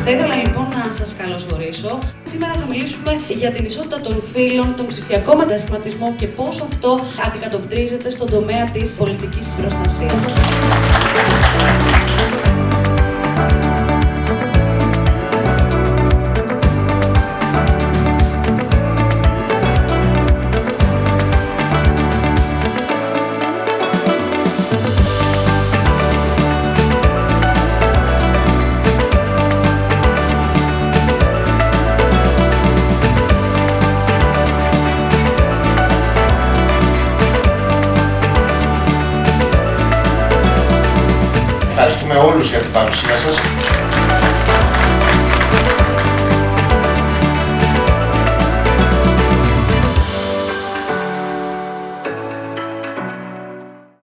Θα ήθελα λοιπόν να σας καλωσορίσω. Σήμερα θα μιλήσουμε για την ισότητα των φύλων, τον ψηφιακό μετασχηματισμό και πώς αυτό αντικατοπτρίζεται στον τομέα της πολιτικής προστασίας. Ευχαριστούμε όλους για την παρουσία σας.